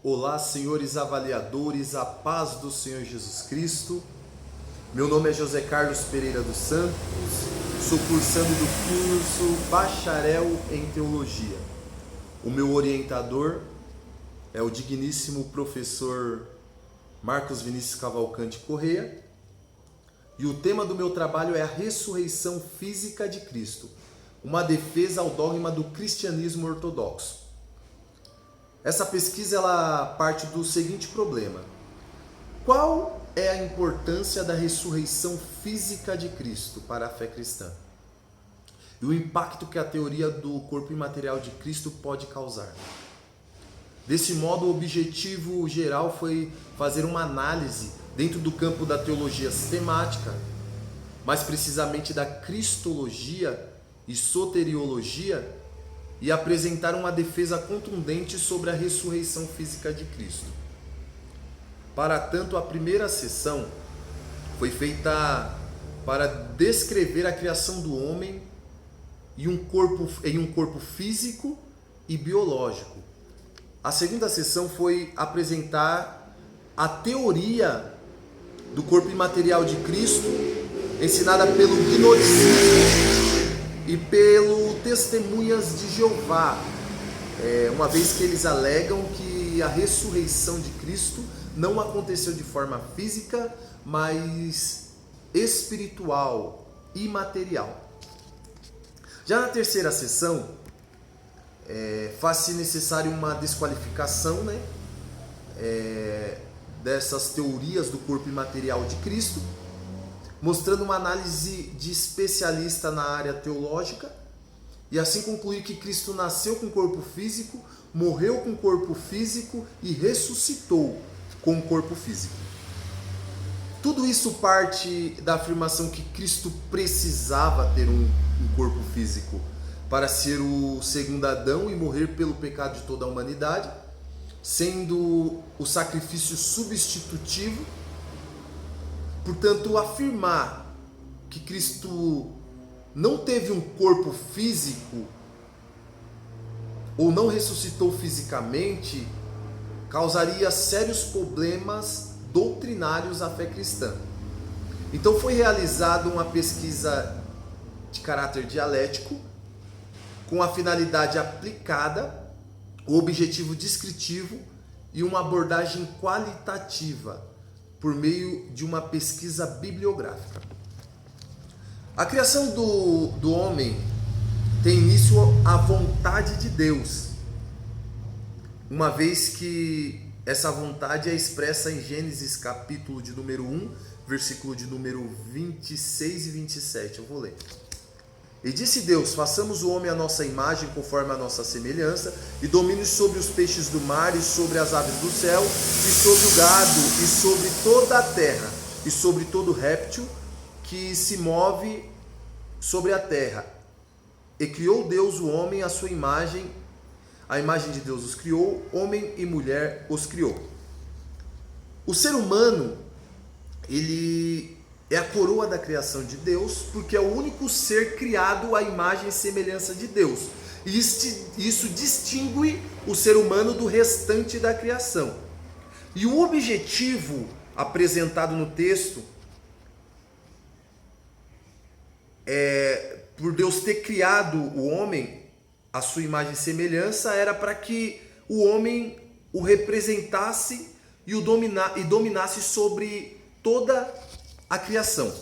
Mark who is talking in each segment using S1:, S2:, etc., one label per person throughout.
S1: Olá, senhores avaliadores, a paz do Senhor Jesus Cristo. Meu nome é José Carlos Pereira dos Santos, sou cursando do curso Bacharel em Teologia. O meu orientador é o digníssimo professor Marcos Vinícius Cavalcante Corrêa, e o tema do meu trabalho é a ressurreição física de Cristo, uma defesa ao dogma do cristianismo ortodoxo. Essa pesquisa ela parte do seguinte problema: qual é a importância da ressurreição física de Cristo para a fé cristã? E o impacto que a teoria do corpo imaterial de Cristo pode causar. Desse modo, o objetivo geral foi fazer uma análise dentro do campo da teologia sistemática, mais precisamente da cristologia e soteriologia, e apresentar uma defesa contundente sobre a ressurreição física de Cristo. Para tanto, a primeira sessão foi feita para descrever a criação do homem em um corpo físico e biológico. A segunda sessão foi apresentar a teoria do corpo imaterial de Cristo, ensinada pelo gnosticismo e pelo Testemunhas de Jeová, uma vez que eles alegam que a ressurreição de Cristo não aconteceu de forma física, mas espiritual, imaterial. Já na terceira sessão, faz-se necessário uma desqualificação, dessas teorias do corpo imaterial de Cristo, mostrando uma análise de especialista na área teológica, e assim concluir que Cristo nasceu com corpo físico, morreu com corpo físico e ressuscitou com corpo físico. Tudo isso parte da afirmação que Cristo precisava ter um corpo físico para ser o segundo Adão e morrer pelo pecado de toda a humanidade, sendo o sacrifício substitutivo. Portanto, afirmar que Cristo não teve um corpo físico ou não ressuscitou fisicamente causaria sérios problemas doutrinários à fé cristã. Então foi realizada uma pesquisa de caráter dialético com a finalidade aplicada, o objetivo descritivo e uma abordagem qualitativa por meio de uma pesquisa bibliográfica. A criação do homem tem início à vontade de Deus, uma vez que essa vontade é expressa em Gênesis capítulo de número 1, versículo de número 26 e 27. Eu vou ler. E disse Deus: façamos o homem à nossa imagem, conforme a nossa semelhança, e domine sobre os peixes do mar, e sobre as aves do céu, e sobre o gado, e sobre toda a terra, e sobre todo réptil que se move sobre a terra. E criou Deus o homem à sua imagem, a imagem de Deus os criou, homem e mulher os criou. O ser humano, ele é a coroa da criação de Deus, porque é o único ser criado à imagem e semelhança de Deus. E isso distingue o ser humano do restante da criação. E o objetivo apresentado no texto por Deus ter criado o homem à sua imagem e semelhança, era para que o homem o representasse e dominasse sobre toda a criação.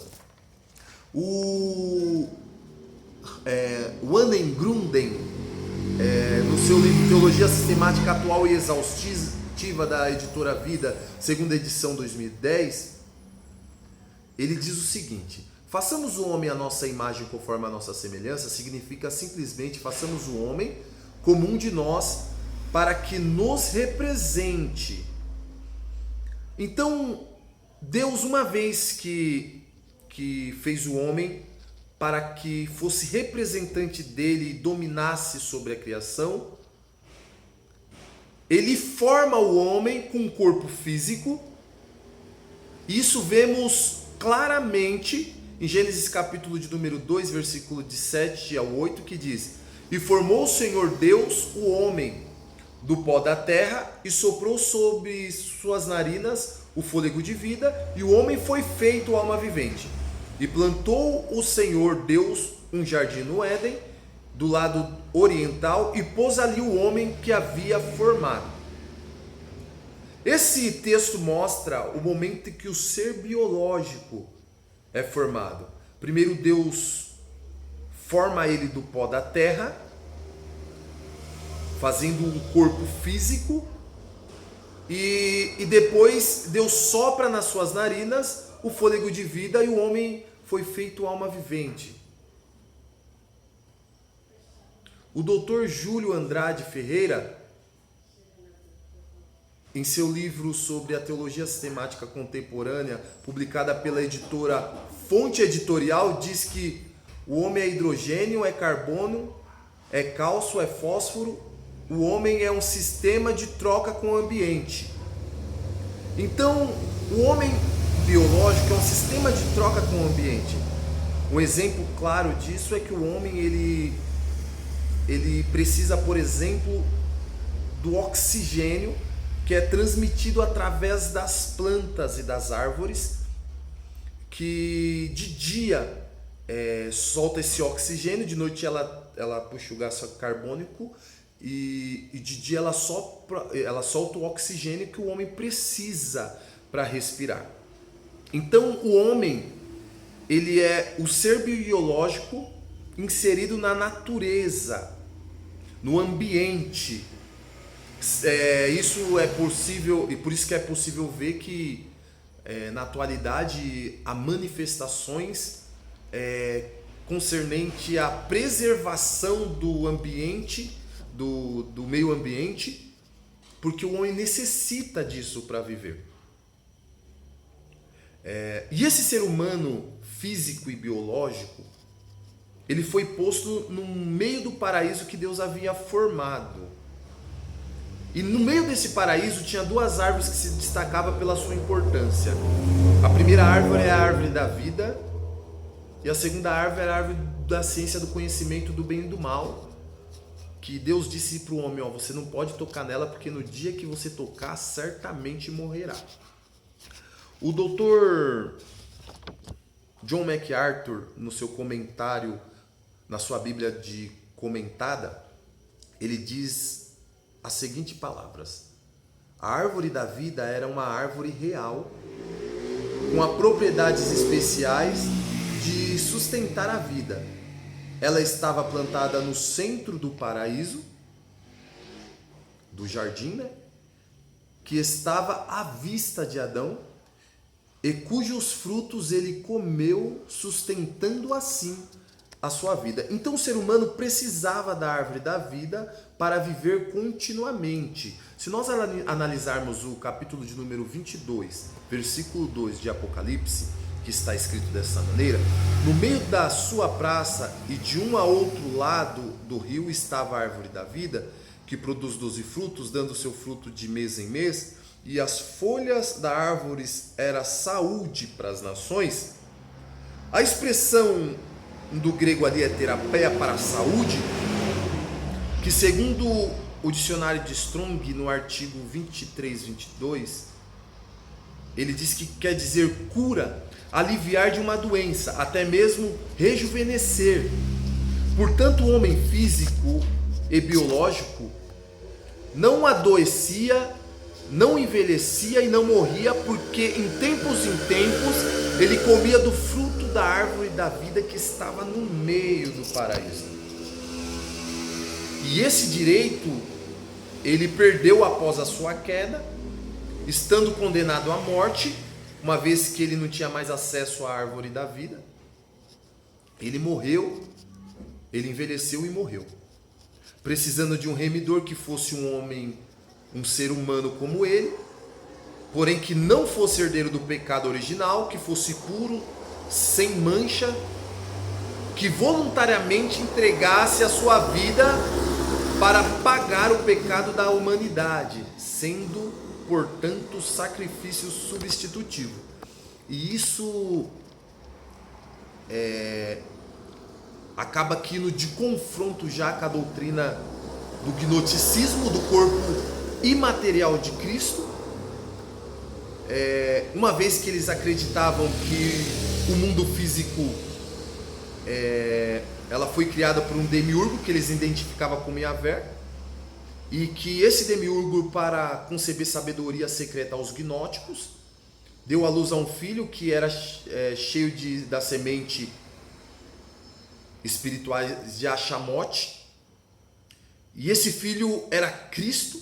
S1: O Wannengrunden, no seu livro Teologia Sistemática Atual e Exaustiva, da editora Vida, segunda edição 2010, ele diz o seguinte: façamos o homem à nossa imagem conforme a nossa semelhança, significa simplesmente façamos o homem como um de nós para que nos represente. Então, Deus, uma vez que fez o homem para que fosse representante dele e dominasse sobre a criação, ele forma o homem com um corpo físico. Isso vemos claramente em Gênesis capítulo de número 2, versículo de 7 ao 8, que diz: e formou o Senhor Deus o homem do pó da terra e soprou sobre suas narinas o fôlego de vida, e o homem foi feito alma vivente. E plantou o Senhor Deus um jardim no Éden, do lado oriental, e pôs ali o homem que havia formado. Esse texto mostra o momento em que o ser biológico é formado. Primeiro Deus forma ele do pó da terra, fazendo um corpo físico, e depois Deus sopra nas suas narinas o fôlego de vida, e o homem foi feito alma vivente. O Dr. Júlio Andrade Ferreira, em seu livro sobre a teologia sistemática contemporânea, publicada pela editora Fonte Editorial, diz que o homem é hidrogênio, é carbono, é cálcio, é fósforo. O homem é um sistema de troca com o ambiente. Então, o homem biológico é um sistema de troca com o ambiente. Um exemplo claro disso é que o homem ele precisa, por exemplo, do oxigênio, que é transmitido através das plantas e das árvores, que de dia solta esse oxigênio, de noite ela puxa o gás carbônico, e de dia ela solta o oxigênio que o homem precisa para respirar. Então o homem, ele é o ser biológico inserido na natureza, no ambiente. Isso é possível, e por isso que é possível ver que na atualidade há manifestações concernente à preservação do ambiente, do meio ambiente, porque o homem necessita disso para viver. E esse ser humano físico e biológico, ele foi posto no meio do paraíso que Deus havia formado. E no meio desse paraíso tinha duas árvores que se destacavam pela sua importância. A primeira árvore é a árvore da vida, e a segunda árvore é a árvore da ciência do conhecimento do bem e do mal, que Deus disse para o homem: você não pode tocar nela, porque no dia que você tocar, certamente morrerá. O doutor John MacArthur, no seu comentário, na sua Bíblia de comentada, ele diz as seguintes palavras: a árvore da vida era uma árvore real, com propriedades especiais de sustentar a vida. Ela estava plantada no centro do paraíso, do jardim, que estava à vista de Adão, e cujos frutos ele comeu, sustentando assim a sua vida. Então o ser humano precisava da árvore da vida para viver continuamente. Se nós analisarmos o capítulo de número 22, versículo 2 de Apocalipse, que está escrito dessa maneira: no meio da sua praça e de um a outro lado do rio estava a árvore da vida, que produz 12 frutos, dando seu fruto de mês em mês, e as folhas da árvore era saúde para as nações. A expressão do grego ali é terapia para a saúde, que segundo o dicionário de Strong, no artigo 23-22, ele diz que quer dizer cura, aliviar de uma doença, até mesmo rejuvenescer. Portanto, o homem físico e biológico não adoecia, não envelhecia e não morria, porque em tempos ele comia do fruto da árvore da vida que estava no meio do paraíso. E esse direito ele perdeu após a sua queda, estando condenado à morte, uma vez que ele não tinha mais acesso à árvore da vida. Ele morreu, ele envelheceu e morreu, precisando de um remidor que fosse um homem, um ser humano como ele, porém que não fosse herdeiro do pecado original, que fosse puro, sem mancha, que voluntariamente entregasse a sua vida para pagar o pecado da humanidade, sendo, portanto, sacrifício substitutivo. E isso acaba aqui no de confronto já com a doutrina do gnosticismo, do corpo imaterial de Cristo, uma vez que eles acreditavam que o mundo físico ela foi criada por um demiurgo que eles identificavam como Yahvé, e que esse demiurgo, para conceber sabedoria secreta aos gnósticos, deu à luz a um filho que era cheio da semente espiritual de Achamote, e esse filho era Cristo,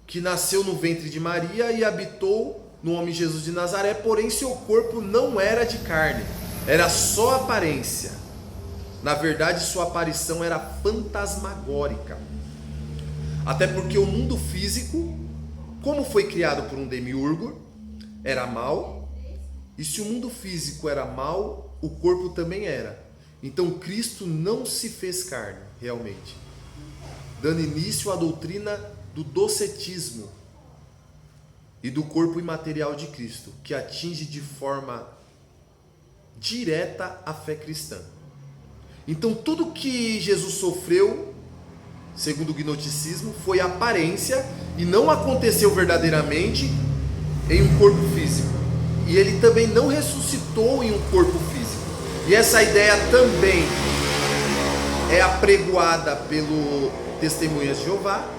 S1: que nasceu no ventre de Maria e habitou no homem Jesus de Nazaré, porém seu corpo não era de carne, era só aparência. Na verdade, sua aparição era fantasmagórica. Até porque o mundo físico, como foi criado por um demiurgo, era mau, e se o mundo físico era mau, o corpo também era. Então Cristo não se fez carne, realmente, dando início à doutrina do docetismo e do corpo imaterial de Cristo, que atinge de forma direta a fé cristã. Então tudo que Jesus sofreu, segundo o gnosticismo, foi aparência e não aconteceu verdadeiramente em um corpo físico. E ele também não ressuscitou em um corpo físico. E essa ideia também é apregoada pelo Testemunhas de Jeová,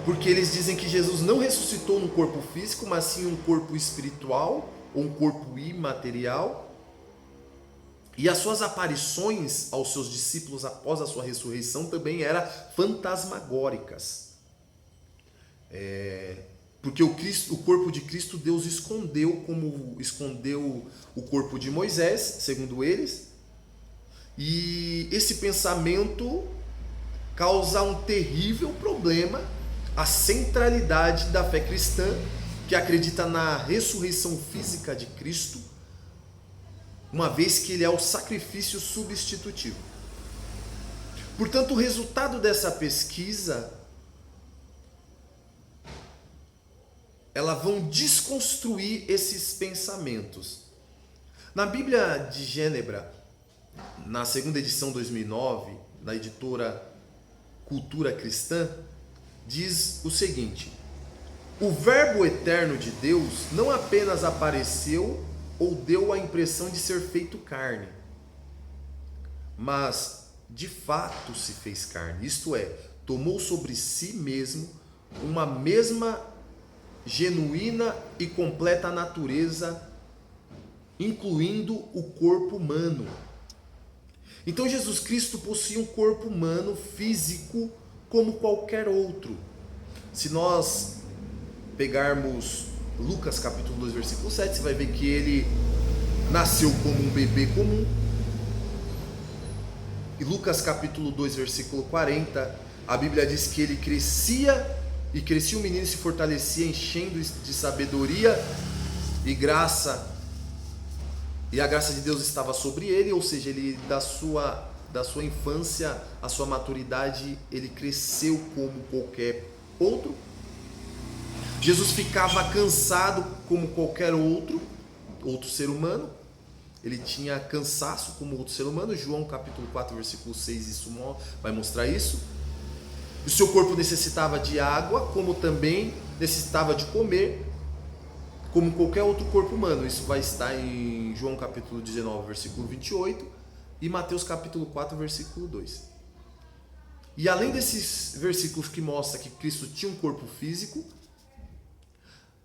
S1: porque eles dizem que Jesus não ressuscitou num corpo físico, mas sim um corpo espiritual, ou um corpo imaterial. E as suas aparições aos seus discípulos após a sua ressurreição também eram fantasmagóricas. Porque o corpo de Cristo Deus escondeu, como escondeu o corpo de Moisés, segundo eles. E esse pensamento causa um terrível problema à centralidade da fé cristã, que acredita na ressurreição física de Cristo, uma vez que ele é o sacrifício substitutivo. Portanto, o resultado dessa pesquisa, elas vão desconstruir esses pensamentos. Na Bíblia de Gênebra, na segunda edição 2009, na editora Cultura Cristã, diz o seguinte: o Verbo eterno de Deus não apenas apareceu ou deu a impressão de ser feito carne, mas de fato se fez carne, isto é, tomou sobre si mesmo uma mesma genuína e completa natureza, incluindo o corpo humano. Então Jesus Cristo possuía um corpo humano físico como qualquer outro. Se nós pegarmos Lucas capítulo 2, versículo 7, você vai ver que ele nasceu como um bebê comum. E Lucas capítulo 2, versículo 40, a Bíblia diz que ele crescia o menino, se fortalecia, enchendo de sabedoria e graça, e a graça de Deus estava sobre ele, ou seja, ele da sua infância à sua maturidade, ele cresceu como qualquer outro. Jesus ficava cansado como qualquer outro ser humano. Ele tinha cansaço como outro ser humano. João capítulo 4, versículo 6, isso vai mostrar isso. O seu corpo necessitava de água, como também necessitava de comer, como qualquer outro corpo humano. Isso vai estar em João capítulo 19, versículo 28 e Mateus capítulo 4, versículo 2. E além desses versículos que mostram que Cristo tinha um corpo físico,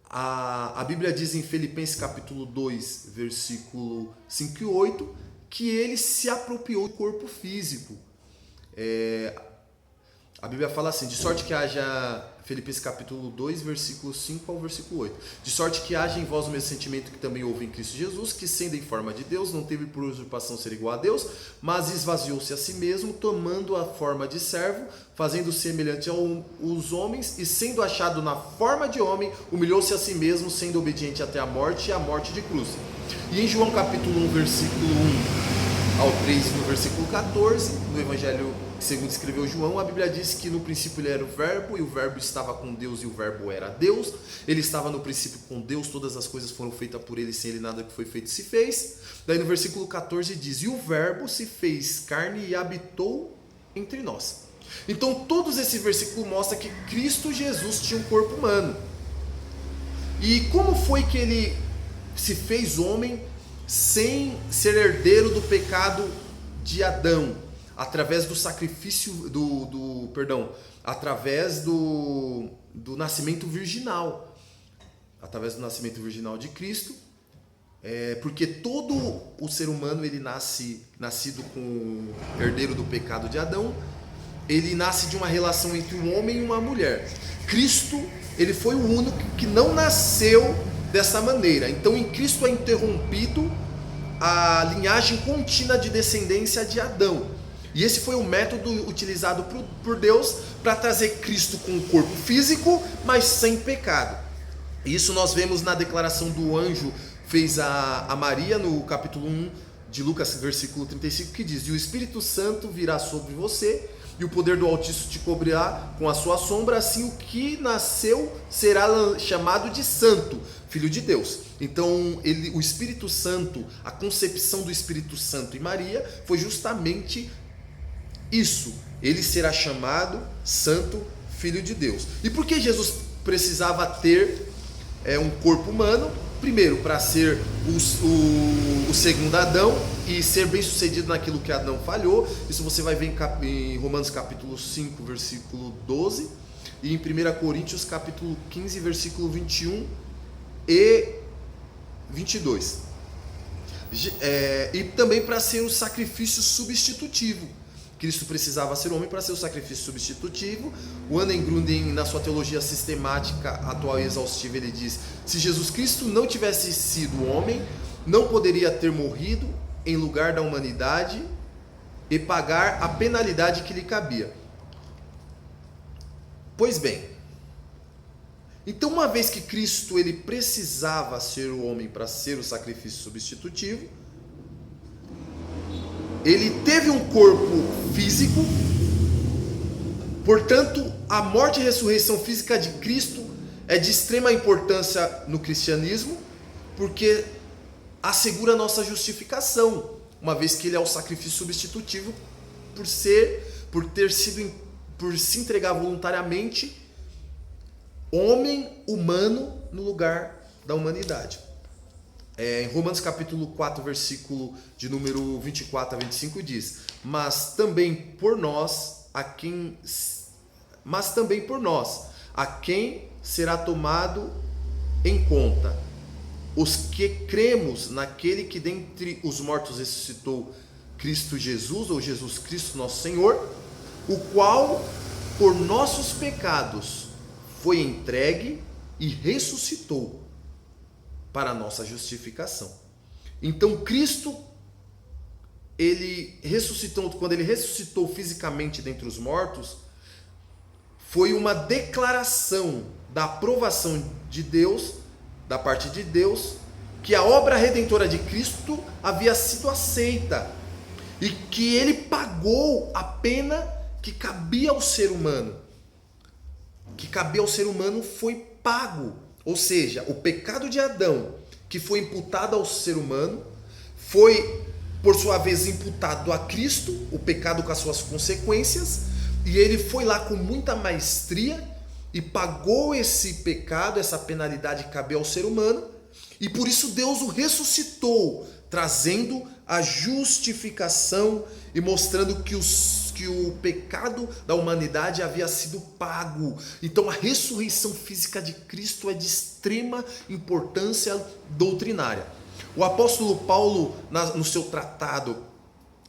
S1: a Bíblia diz em Filipenses capítulo 2, versículo 5 e 8, que ele se apropriou do corpo físico. A Bíblia fala assim: de sorte que haja, Filipenses capítulo 2, versículo 5 ao versículo 8, de sorte que haja em vós o mesmo sentimento que também houve em Cristo Jesus, que sendo em forma de Deus, não teve por usurpação ser igual a Deus, mas esvaziou-se a si mesmo, tomando a forma de servo, fazendo semelhante aos homens, e sendo achado na forma de homem, humilhou-se a si mesmo, sendo obediente até a morte, e a morte de cruz. E em João capítulo 1, versículo 1 ao 3, no versículo 14, no Evangelho segundo escreveu João, a Bíblia diz que no princípio ele era o Verbo, e o Verbo estava com Deus, e o Verbo era Deus. Ele estava no princípio com Deus, todas as coisas foram feitas por ele, sem ele nada que foi feito se fez. Daí no versículo 14 diz: e o Verbo se fez carne e habitou entre nós. Então, todos esse versículo mostra que Cristo Jesus tinha um corpo humano. E como foi que ele se fez homem sem ser herdeiro do pecado de Adão? Através do sacrifício, através do nascimento virginal. Através do nascimento virginal de Cristo. Porque todo o ser humano, ele nascido com herdeiro do pecado de Adão, ele nasce de uma relação entre um homem e uma mulher. Cristo, ele foi o único que não nasceu dessa maneira. Então, em Cristo é interrompido a linhagem contínua de descendência de Adão. E esse foi o método utilizado por Deus para trazer Cristo com um corpo físico, mas sem pecado. Isso nós vemos na declaração do anjo fez a Maria no capítulo 1 de Lucas, versículo 35, que diz: e o Espírito Santo virá sobre você, e o poder do Altíssimo te cobrirá com a sua sombra, assim o que nasceu será chamado de santo, filho de Deus. Então o Espírito Santo, a concepção do Espírito Santo em Maria foi justamente isso, ele será chamado santo, filho de Deus. E por que Jesus precisava ter um corpo humano? Primeiro, para ser o segundo Adão e ser bem sucedido naquilo que Adão falhou. Isso você vai ver em Romanos capítulo 5, versículo 12, e em 1 Coríntios capítulo 15, versículo 21 e 22. E também para ser o sacrifício substitutivo. Cristo precisava ser homem para ser o sacrifício substitutivo. O Annen Gruden, na sua teologia sistemática atual e exaustiva, ele diz: se Jesus Cristo não tivesse sido homem, não poderia ter morrido em lugar da humanidade e pagar a penalidade que lhe cabia. Pois bem, então, uma vez que Cristo ele precisava ser o homem para ser o sacrifício substitutivo, ele teve um corpo físico. Portanto, a morte e ressurreição física de Cristo é de extrema importância no cristianismo, porque assegura a nossa justificação, uma vez que ele é o sacrifício substitutivo por se entregar voluntariamente homem humano no lugar da humanidade. Em Romanos capítulo 4, versículo de número 24 a 25 diz: mas também por nós, a quem será tomado em conta, os que cremos naquele que dentre os mortos ressuscitou, Cristo Jesus, ou Jesus Cristo nosso Senhor, o qual por nossos pecados foi entregue e ressuscitou para a nossa justificação. Então Cristo, ele ressuscitou, quando ele ressuscitou fisicamente dentre os mortos, foi uma declaração da aprovação de Deus, da parte de Deus, que a obra redentora de Cristo havia sido aceita e que ele pagou a pena que cabia ao ser humano. Que cabia ao ser humano foi pago. Ou seja, o pecado de Adão, que foi imputado ao ser humano, foi, por sua vez, imputado a Cristo, o pecado com as suas consequências, e ele foi lá com muita maestria e pagou esse pecado, essa penalidade que cabia ao ser humano, e por isso Deus o ressuscitou, trazendo a justificação e mostrando que o pecado da humanidade havia sido pago. Então a ressurreição física de Cristo é de extrema importância doutrinária. O apóstolo Paulo, no seu tratado,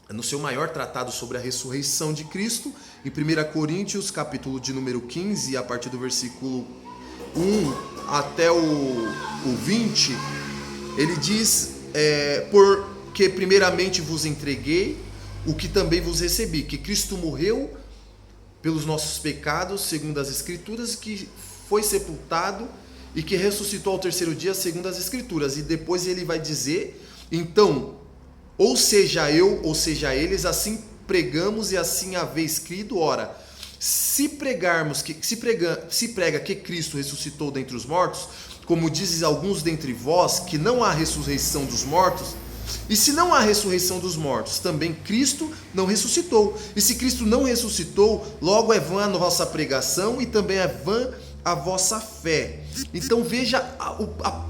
S1: no seu maior tratado sobre a ressurreição de Cristo, em 1 Coríntios, capítulo de número 15, a partir do versículo 1 até o 20, ele diz: porque primeiramente vos entreguei o que também vos recebi, que Cristo morreu pelos nossos pecados, segundo as Escrituras, que foi sepultado e que ressuscitou ao terceiro dia, segundo as Escrituras. E depois ele vai dizer: então, ou seja eu, ou seja eles, assim pregamos e assim haveis crido. Ora, se prega que Cristo ressuscitou dentre os mortos, como dizem alguns dentre vós, que não há ressurreição dos mortos, E se não há ressurreição dos mortos, também Cristo não ressuscitou. E se Cristo não ressuscitou, logo é vã a vossa pregação e também é vã a vossa fé. Então veja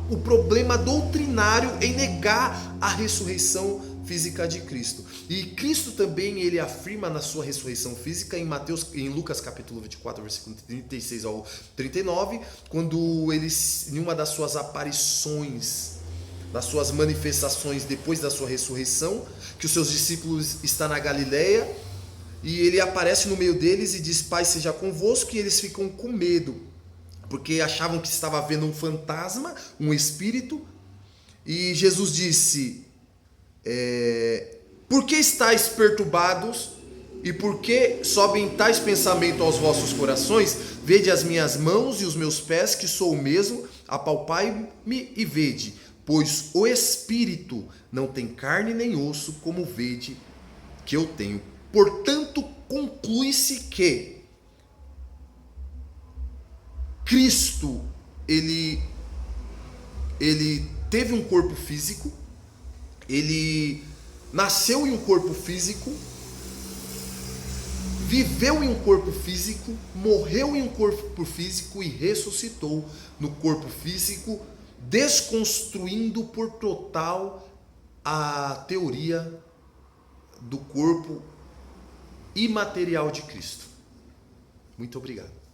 S1: o problema doutrinário em negar a ressurreição física de Cristo. E Cristo também ele afirma na sua ressurreição física em Lucas capítulo 24, versículo 36 ao 39, quando ele, em uma das suas aparições, das suas manifestações depois da sua ressurreição, que os seus discípulos estão na Galileia, e ele aparece no meio deles e diz: Pai seja convosco, e eles ficam com medo, porque achavam que estava vendo um fantasma, um espírito. E Jesus disse: por que estáis perturbados? E por que sobem tais pensamentos aos vossos corações? Vede as minhas mãos e os meus pés, que sou o mesmo, apalpai-me e vede, pois o espírito não tem carne nem osso, como vede que eu tenho. Portanto, conclui-se que Cristo, ele teve um corpo físico, ele nasceu em um corpo físico, viveu em um corpo físico, morreu em um corpo físico e ressuscitou no corpo físico, desconstruindo por total a teoria do corpo imaterial de Cristo. Muito obrigado.